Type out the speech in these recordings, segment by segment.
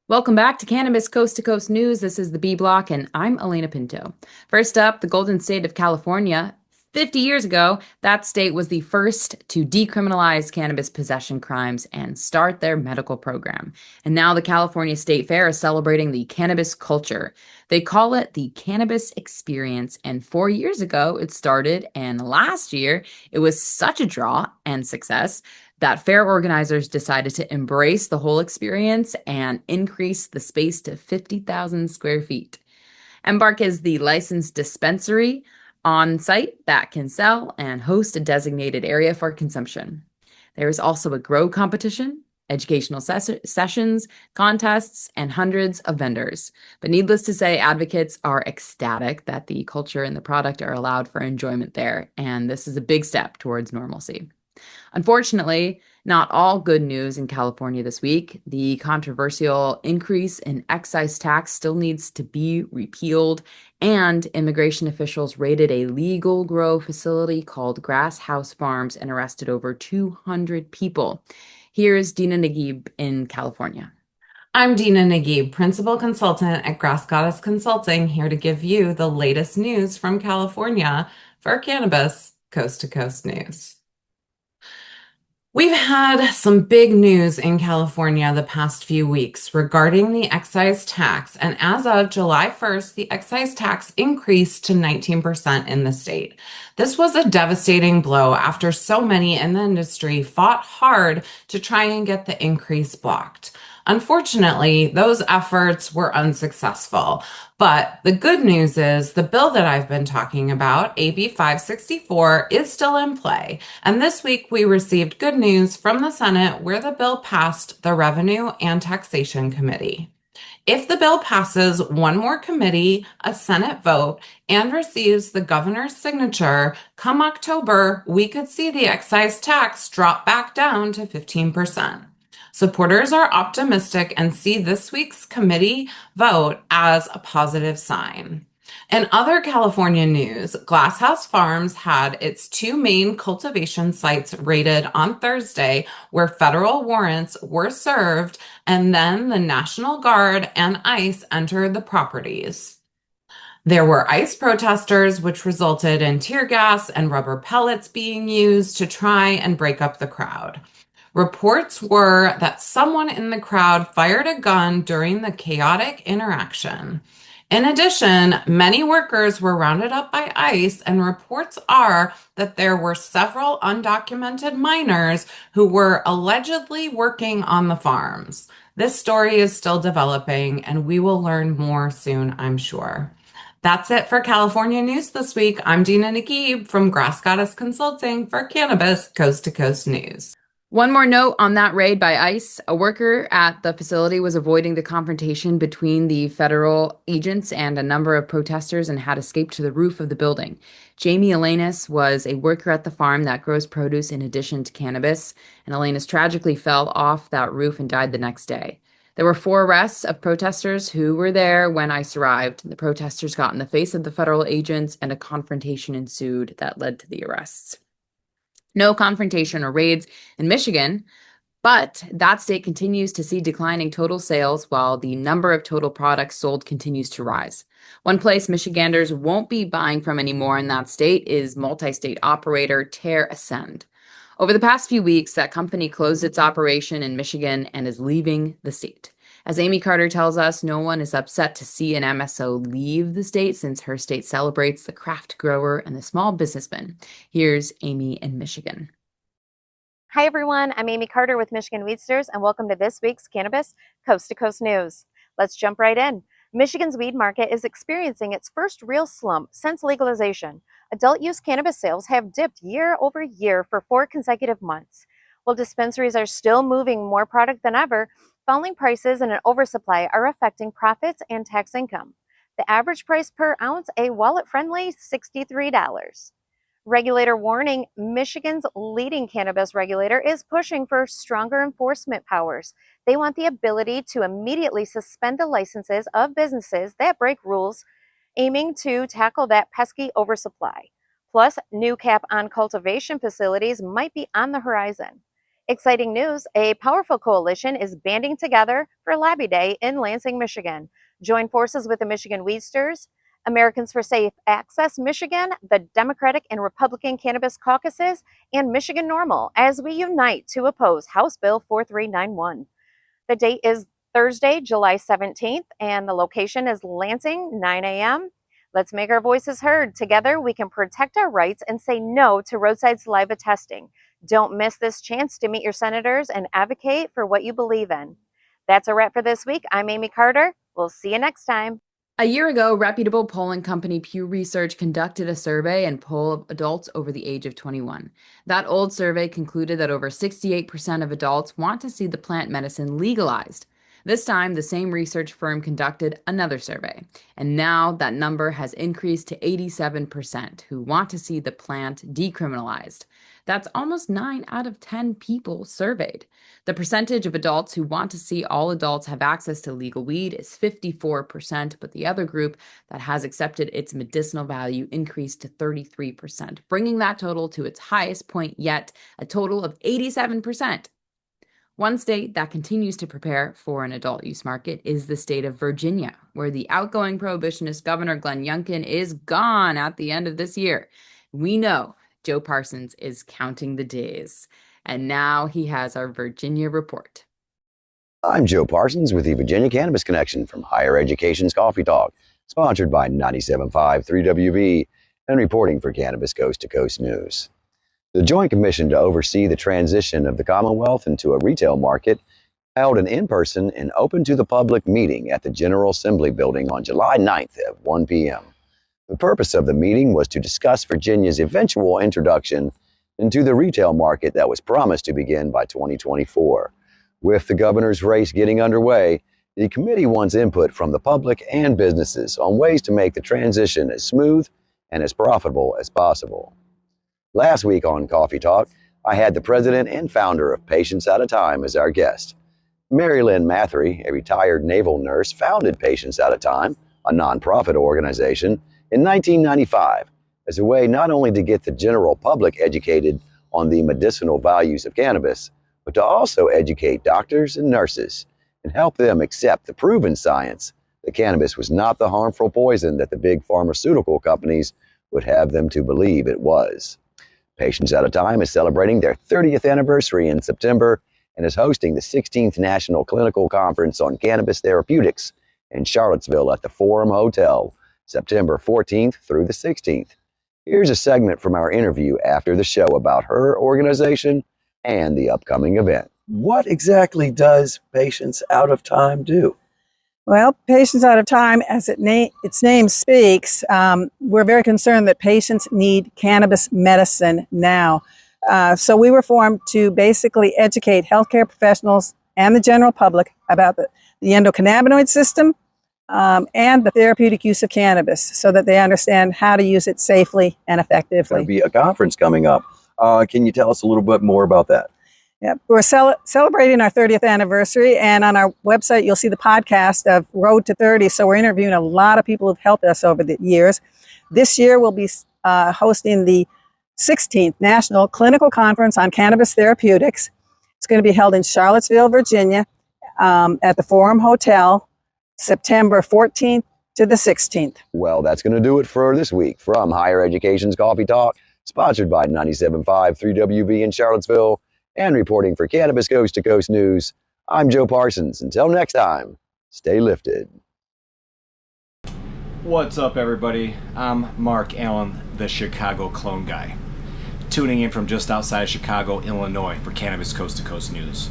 Welcome back to Cannabis Coast to Coast News. This is the B Block, and I'm Alaina Pinto. First up, the Golden State of California. 50 years ago, that state was the first to decriminalize cannabis possession crimes and start their medical program. And now the California State Fair is celebrating the cannabis culture. They call it the Cannabis Experience, and 4 years ago it started, and last year it was such a draw and success that fair organizers decided to embrace the whole experience and increase the space to 50,000 square feet. Embark is the licensed dispensary on site that can sell and host a designated area for consumption. There is also a grow competition, educational sessions, contests, and hundreds of vendors. But needless to say, advocates are ecstatic that the culture and the product are allowed for enjoyment there, and this is a big step towards normalcy. Unfortunately, not all good news in California this week. The controversial increase in excise tax still needs to be repealed, and immigration officials raided a legal grow facility called Grass House Farms and arrested over 200 people. Here's Dina Nagib in California. I'm Dina Nagib, Principal Consultant at Grass Goddess Consulting, here to give you the latest news from California for Cannabis Coast to Coast News. We've had some big news in California the past few weeks regarding the excise tax, and as of July 1st, the excise tax increased to 19% in the state. This was a devastating blow after so many in the industry fought hard to try and get the increase blocked. Unfortunately, those efforts were unsuccessful. But the good news is the bill that I've been talking about, AB 564, is still in play. And this week we received good news from the Senate where the bill passed the Revenue and Taxation Committee. If the bill passes one more committee, a Senate vote, and receives the governor's signature, come October, we could see the excise tax drop back down to 15%. Supporters are optimistic and see this week's committee vote as a positive sign. In other California news, Glasshouse Farms had its two main cultivation sites raided on Thursday, where federal warrants were served, and then the National Guard and ICE entered the properties. There were ICE protesters, which resulted in tear gas and rubber pellets being used to try and break up the crowd. Reports were that someone in the crowd fired a gun during the chaotic interaction. In addition, many workers were rounded up by ICE, and reports are that there were several undocumented minors who were allegedly working on the farms. This story is still developing, and we will learn more soon, I'm sure. That's it for California news this week. I'm Dina Nagib from Grass Goddess Consulting for Cannabis Coast to Coast News. One more note on that raid by ICE. A worker at the facility was avoiding the confrontation between the federal agents and a number of protesters and had escaped to the roof of the building. Jamie Alanis was a worker at the farm that grows produce in addition to cannabis, and Alanis tragically fell off that roof and died the next day. There were 4 arrests of protesters who were there when ICE arrived. The protesters got in the face of the federal agents, and a confrontation ensued that led to the arrests. No confrontation or raids in Michigan, but that state continues to see declining total sales while the number of total products sold continues to rise. One place Michiganders won't be buying from anymore in that state is multi-state operator Terr Ascend. Over the past few weeks, that company closed its operation in Michigan and is leaving the state. As Amie Carter tells us, no one is upset to see an MSO leave the state since her state celebrates the craft grower and the small businessman. Here's Amie in Michigan. Hi, everyone. I'm Amie Carter with Michigan Weedsters, and welcome to this week's Cannabis Coast to Coast News. Let's jump right in. Michigan's weed market is experiencing its first real slump since legalization. Adult use cannabis sales have dipped year over year for 4 consecutive months. While dispensaries are still moving more product than ever, falling prices and an oversupply are affecting profits and tax income. The average price per ounce, a wallet-friendly $63. Regulator warning: Michigan's leading cannabis regulator is pushing for stronger enforcement powers. They want the ability to immediately suspend the licenses of businesses that break rules, aiming to tackle that pesky oversupply. Plus, new cap on cultivation facilities might be on the horizon. Exciting news, a powerful coalition is banding together for Lobby Day in Lansing, Michigan. Join forces with the Michigan Weedsters, Americans for Safe Access Michigan, the Democratic and Republican Cannabis Caucuses, and Michigan NORML as we unite to oppose House Bill 4391. The date is Thursday, July 17th, and the location is Lansing, 9 a.m. Let's make our voices heard. Together, we can protect our rights and say no to roadside saliva testing. Don't miss this chance to meet your senators and advocate for what you believe in. That's a wrap for this week. I'm Amie Carter. We'll see you next time. A year ago, reputable polling company Pew Research conducted a survey and poll of adults over the age of 21. That old survey concluded that over 68% of adults want to see the plant medicine legalized. This time, the same research firm conducted another survey, and now that number has increased to 87% who want to see the plant decriminalized. That's almost 9 out of 10 people surveyed. The percentage of adults who want to see all adults have access to legal weed is 54%, but the other group that has accepted its medicinal value increased to 33%, bringing that total to its highest point yet, a total of 87%. One state that continues to prepare for an adult use market is the state of Virginia, where the outgoing prohibitionist Governor Glenn Youngkin is gone at the end of this year. We know Joe Parsons is counting the days, and now he has our Virginia report. I'm Joe Parsons with the Virginia Cannabis Connection from Higher Education's Coffee Talk, sponsored by 97.5 3WV and reporting for Cannabis Coast to Coast News. The Joint Commission to oversee the transition of the Commonwealth into a retail market held an in-person and open to the public meeting at the General Assembly building on July 9th at 1 p.m. The purpose of the meeting was to discuss Virginia's eventual introduction into the retail market that was promised to begin by 2024. With the governor's race getting underway, the committee wants input from the public and businesses on ways to make the transition as smooth and as profitable as possible. Last week on Coffee Talk, I had the president and founder of Patients at a Time as our guest. Mary Lynn Mathery, a retired naval nurse, founded Patients at a Time, a nonprofit organization, in 1995 as a way not only to get the general public educated on the medicinal values of cannabis, but to also educate doctors and nurses and help them accept the proven science that cannabis was not the harmful poison that the big pharmaceutical companies would have them to believe it was. Patients at a Time is celebrating their 30th anniversary in September and is hosting the 16th National Clinical Conference on Cannabis Therapeutics in Charlottesville at the Forum Hotel, September 14th through the 16th. Here's a segment from our interview after the show about her organization and the upcoming event. What exactly does Patients Out of Time do? Well, Patients Out of Time, as its name speaks, we're very concerned that patients need cannabis medicine now. So we were formed to basically educate healthcare professionals and the general public about the endocannabinoid system and the therapeutic use of cannabis so that they understand how to use it safely and effectively. There'll be a conference coming up. Can you tell us a little bit more about that? Yeah, we're celebrating our 30th anniversary, and on our website you'll see the podcast of Road to 30. So we're interviewing a lot of people who've helped us over the years. This year we'll be hosting the 16th National Clinical Conference on Cannabis Therapeutics. It's going to be held in Charlottesville, Virginia, at the Forum Hotel, September 14th to the 16th. Well, that's going to do it for this week from Higher Education's Coffee Talk, sponsored by 97.5 3WV in Charlottesville, and reporting for Cannabis Coast to Coast News. I'm Joe Parsons. Until next time, stay lifted. What's up, everybody? I'm Mark Allen, the Chicago Clone Guy, tuning in from just outside Chicago, Illinois for Cannabis Coast to Coast News.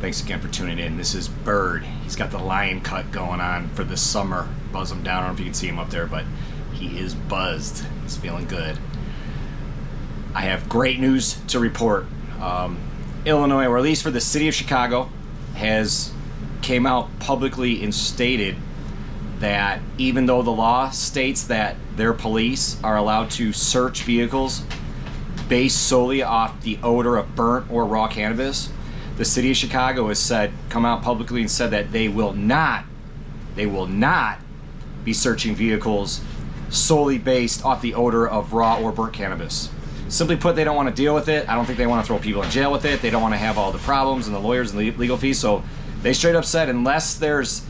Thanks again for tuning in. This is Bird. He's got the lion cut going on for this summer. Buzz him down. I don't know if you can see him up there, but he is buzzed. He's feeling good. I have great news to report. Illinois, or at least for the city of Chicago, has came out publicly and stated that even though the law states that their police are allowed to search vehicles based solely off the odor of burnt or raw cannabis, the city of Chicago has come out publicly and said that they will not be searching vehicles solely based off the odor of raw or burnt cannabis. Simply put, they don't want to deal with it. I don't think they want to throw people in jail with it. They don't want to have all the problems and the lawyers and the legal fees. So they straight up said, unless there's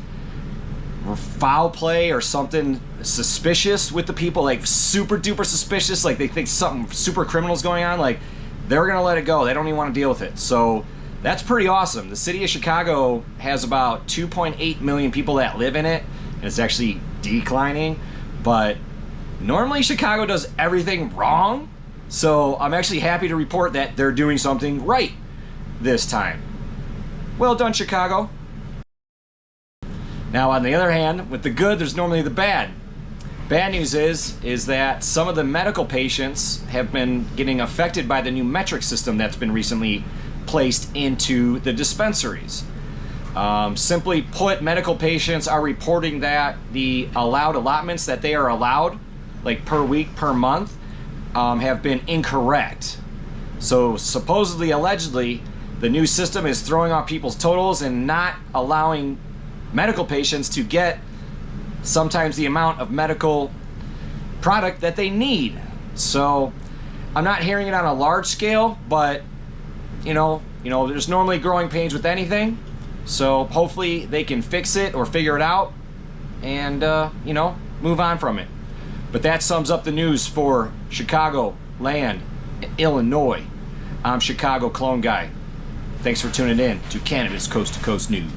foul play or something suspicious with the people, like super duper suspicious, like they think something super criminal's going on, like they're going to let it go. They don't even want to deal with it. So that's pretty awesome. The city of Chicago has about 2.8 million people that live in it, and it's actually declining. But normally Chicago does everything wrong. So I'm actually happy to report that they're doing something right this time. Well done, Chicago. Now, on the other hand, with the good, there's normally the bad. Bad news is that some of the medical patients have been getting affected by the new metric system that's been recently placed into the dispensaries. Simply put, medical patients are reporting that the allowed allotments that they are allowed, like per week, per month, have been incorrect. So supposedly, allegedly, the new system is throwing off people's totals and not allowing medical patients to get sometimes the amount of medical product that they need. So I'm not hearing it on a large scale, but you know, there's normally growing pains with anything. So hopefully they can fix it or figure it out and move on from it. But that sums up the news for Chicago land, Illinois. I'm Chicago Clone Guy. Thanks for tuning in to Cannabis Coast to Coast News.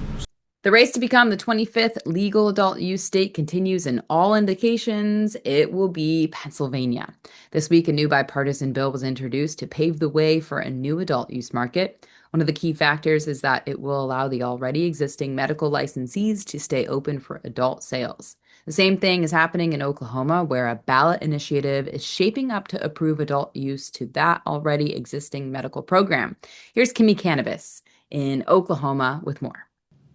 The race to become the 25th legal adult use state continues, and all indications it will be Pennsylvania. This week, a new bipartisan bill was introduced to pave the way for a new adult use market. One of the key factors is that it will allow the already existing medical licensees to stay open for adult sales. The same thing is happening in Oklahoma, where a ballot initiative is shaping up to approve adult use to that already existing medical program. Here's Kimmie Cannabis in Oklahoma with more.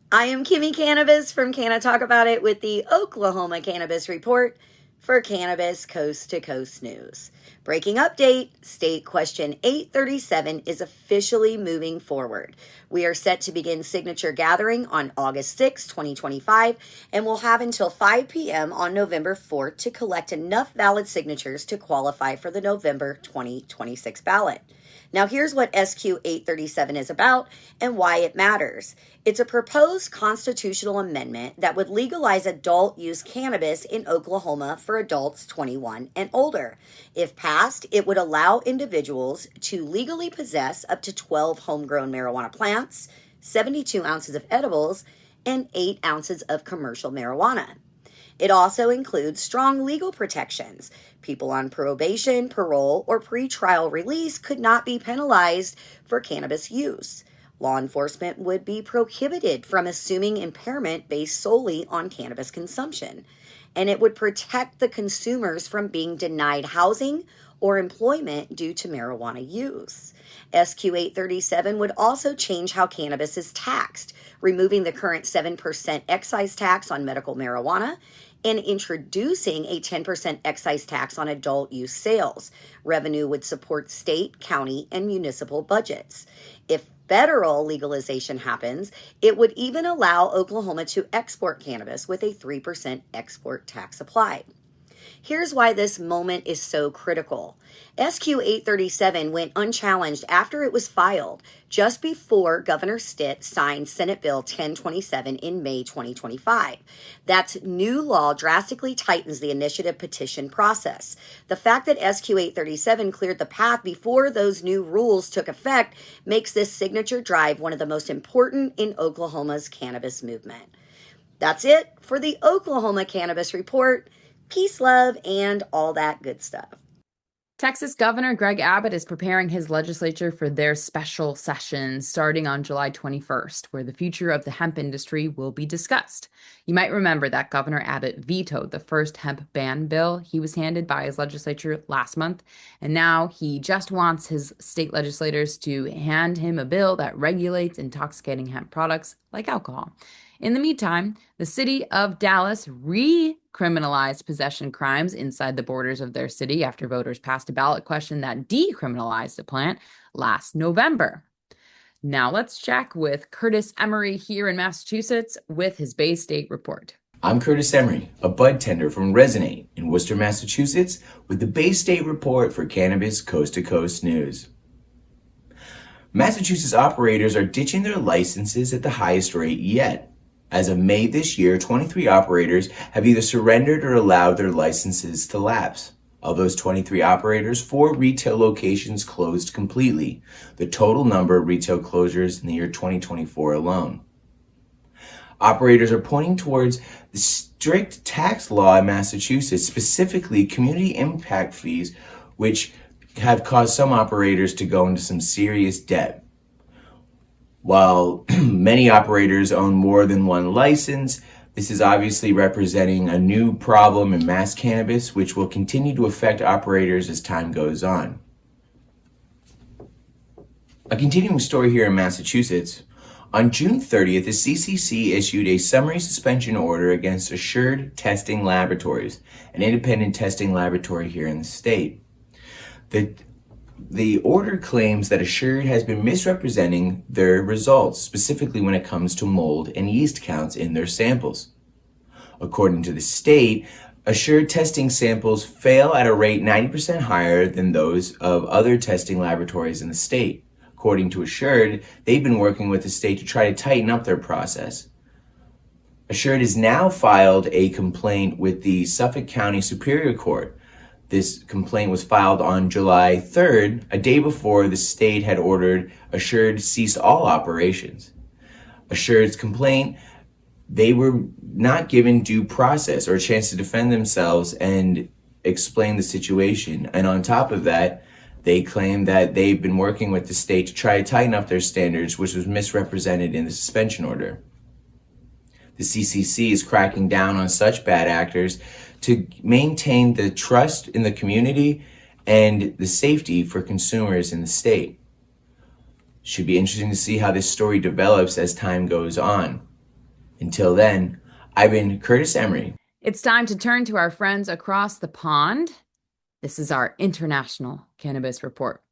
I am Kimmie Cannabis from Can I Talk About It with the Oklahoma Cannabis Report for Cannabis Coast to Coast News. Breaking update, State Question 837 is officially moving forward. We are set to begin signature gathering on August 6, 2025, and we'll have until 5 p.m. on November 4th to collect enough valid signatures to qualify for the November 2026 ballot. Now, here's what SQ 837 is about and why it matters. It's a proposed constitutional amendment that would legalize adult use cannabis in Oklahoma for adults 21 and older. If passed, it would allow individuals to legally possess up to 12 homegrown marijuana plants, 72 ounces of edibles, and 8 ounces of commercial marijuana. It also includes strong legal protections. People on probation, parole, or pretrial release could not be penalized for cannabis use. Law enforcement would be prohibited from assuming impairment based solely on cannabis consumption. And it would protect the consumers from being denied housing or employment due to marijuana use. SQ 837 would also change how cannabis is taxed, removing the current 7% excise tax on medical marijuana and introducing a 10% excise tax on adult use sales. Revenue would support state, county, and municipal budgets. If federal legalization happens, it would even allow Oklahoma to export cannabis with a 3% export tax applied. Here's why this moment is so critical. SQ 837 went unchallenged after it was filed, just before Governor Stitt signed Senate Bill 1027 in May 2025. That new law drastically tightens the initiative petition process. The fact that SQ 837 cleared the path before those new rules took effect makes this signature drive one of the most important in Oklahoma's cannabis movement. That's it for the Oklahoma Cannabis Report. Peace, love, and all that good stuff. Texas Governor Greg Abbott is preparing his legislature for their special session starting on July 21st, where the future of the hemp industry will be discussed. You might remember that Governor Abbott vetoed the first hemp ban bill he was handed by his legislature last month, and now he just wants his state legislators to hand him a bill that regulates intoxicating hemp products like alcohol. In the meantime, the city of Dallas recriminalized possession crimes inside the borders of their city after voters passed a ballot question that decriminalized the plant last November. Now let's check with Curtis Emery here in Massachusetts with his Bay State report. I'm Curtis Emery, a bud tender from Resonate in Worcester, Massachusetts, with the Bay State Report for Cannabis Coast to Coast News. Massachusetts operators are ditching their licenses at the highest rate yet. As of May this year, 23 operators have either surrendered or allowed their licenses to lapse. Of those 23 operators, 4 retail locations closed completely, the total number of retail closures in the year 2024 alone. Operators are pointing towards the strict tax law in Massachusetts, specifically community impact fees, which have caused some operators to go into some serious debt. While many operators own more than one license, this is obviously representing a new problem in mass cannabis, which will continue to affect operators as time goes on. A continuing story here in Massachusetts. On June 30th, the CCC issued a summary suspension order against Assured Testing Laboratories, an independent testing laboratory here in the state. The order claims that Assured has been misrepresenting their results, specifically when it comes to mold and yeast counts in their samples. According to the state, Assured testing samples fail at a rate 90% higher than those of other testing laboratories in the state. According to Assured, they've been working with the state to try to tighten up their process. Assured has now filed a complaint with the Suffolk County Superior Court. This complaint was filed on July 3rd, a day before the state had ordered Assured cease all operations. Assured's complaint, they were not given due process or a chance to defend themselves and explain the situation. And on top of that, they claim that they've been working with the state to try to tighten up their standards, which was misrepresented in the suspension order. The CCC is cracking down on such bad actors to maintain the trust in the community and the safety for consumers in the state. Should be interesting to see how this story develops as time goes on. Until then, I've been Curtis Emery. It's time to turn to our friends across the pond. This is our international cannabis report.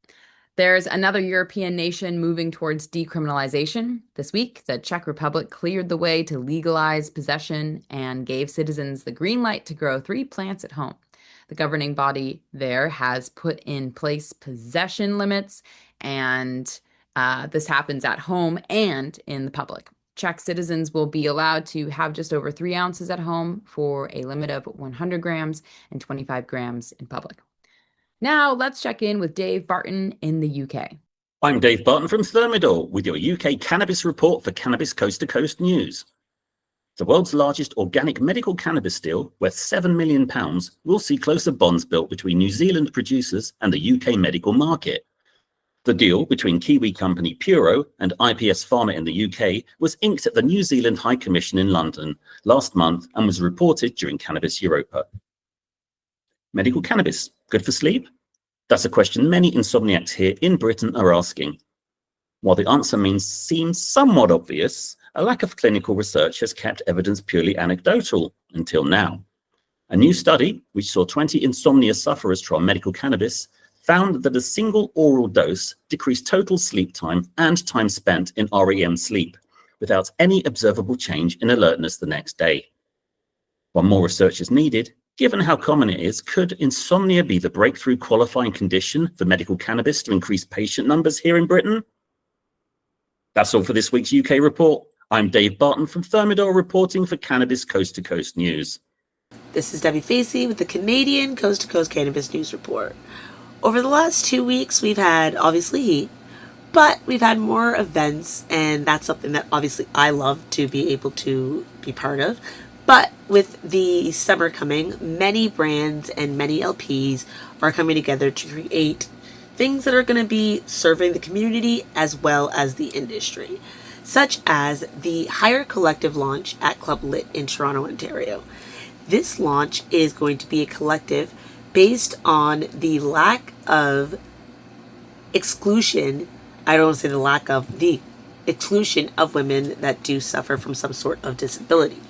There's another European nation moving towards decriminalization. This week, the Czech Republic cleared the way to legalize possession and gave citizens the green light to grow 3 plants at home. The governing body there has put in place possession limits, and this happens at home and in the public. Czech citizens will be allowed to have just over 3 ounces at home for a limit of 100 grams and 25 grams in public. Now, let's check in with Dave Barton in the UK. I'm Dave Barton from Thermidor with your UK Cannabis Report for Cannabis Coast to Coast News. The world's largest organic medical cannabis deal, worth £7 million, will see closer bonds built between New Zealand producers and the UK medical market. The deal between Kiwi company Puro and IPS Pharma in the UK was inked at the New Zealand High Commission in London last month and was reported during Cannabis Europa. Medical cannabis, good for sleep? That's a question many insomniacs here in Britain are asking. While the answer seems somewhat obvious, a lack of clinical research has kept evidence purely anecdotal until now. A new study, which saw 20 insomnia sufferers try medical cannabis, found that a single oral dose decreased total sleep time and time spent in REM sleep, without any observable change in alertness the next day. While more research is needed, given how common it is, could insomnia be the breakthrough qualifying condition for medical cannabis to increase patient numbers here in Britain? That's all for this week's UK report. I'm Dave Barton from Thermidor reporting for Cannabis Coast to Coast News. This is Debi Facey with the Canadian Coast to Coast Cannabis News Report. Over the last 2 weeks, we've had, obviously, heat, but we've had more events, and that's something that obviously I love to be able to be part of. But with the summer coming, many brands and many LPs are coming together to create things that are going to be serving the community as well as the industry, such as the Higher Collective launch at Club Lit in Toronto, Ontario. This launch is going to be a collective based on the lack of exclusion. I don't want to say the lack of, the exclusion of women that do suffer from some sort of disability.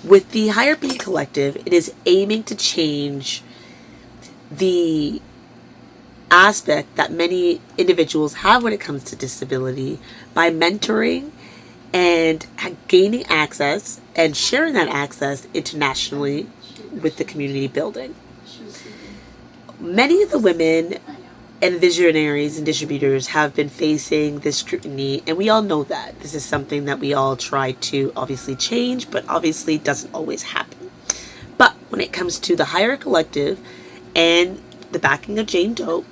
With the Higher B Collective, it is aiming to change the aspect that many individuals have when it comes to disability by mentoring and gaining access and sharing that access internationally with the community building. Many of the women and visionaries and distributors have been facing this scrutiny, and we all know that. This is something that we all try to obviously change, but obviously doesn't always happen. But when it comes to the Hire Collective and the backing of Jane Doe,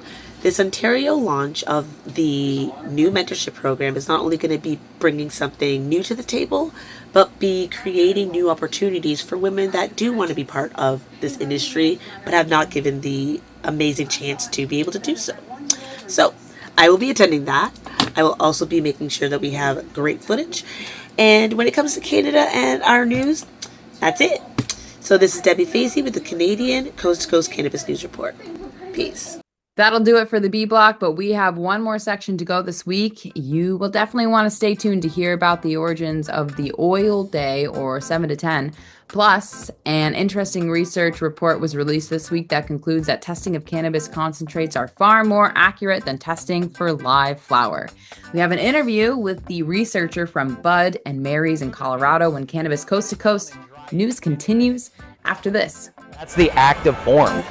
this Ontario launch of the new mentorship program is not only going to be bringing something new to the table, but be creating new opportunities for women that do want to be part of this industry, but have not given the amazing chance to be able to do so. So I will be attending that. I will also be making sure that we have great footage. And when it comes to Canada and our news, that's it. So this is Debi Facey with the Canadian Coast to Coast Cannabis News Report. Peace. That'll do it for the B block, but we have one more section to go this week. You will definitely want to stay tuned to hear about the origins of the oil day, or 7 to 10. Plus, an interesting research report was released this week that concludes that testing of cannabis concentrates are far more accurate than testing for live flower. We have an interview with the researcher from Bud and Mary's in Colorado when Cannabis Coast to Coast news continues after this. That's the active form.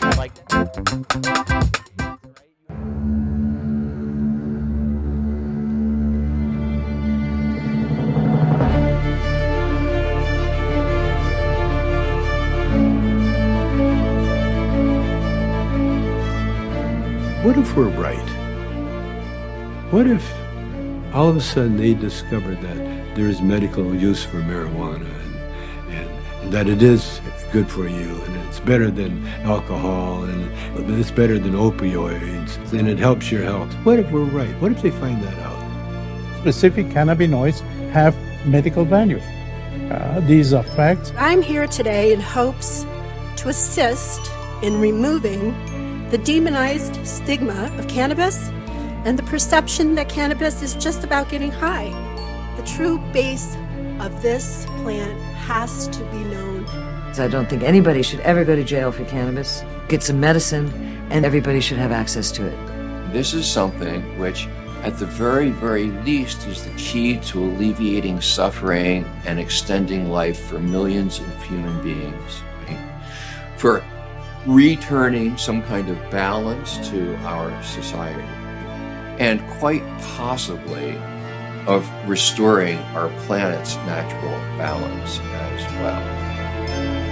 What if we're right? What if all of a sudden they discovered that there is medical use for marijuana and that it is good for you and it's better than alcohol and it's better than opioids and it helps your health? What if we're right? What if they find that out? Specific cannabinoids have medical value. These are facts. I'm here today in hopes to assist in removing the demonized stigma of cannabis and the perception that cannabis is just about getting high. The true base of this plant has to be known. I don't think anybody should ever go to jail for cannabis. Get some medicine, and everybody should have access to it. This is something which, at the very, very least, is the key to alleviating suffering and extending life for millions of human beings. Right? For returning some kind of balance to our society, and quite possibly of restoring our planet's natural balance as well.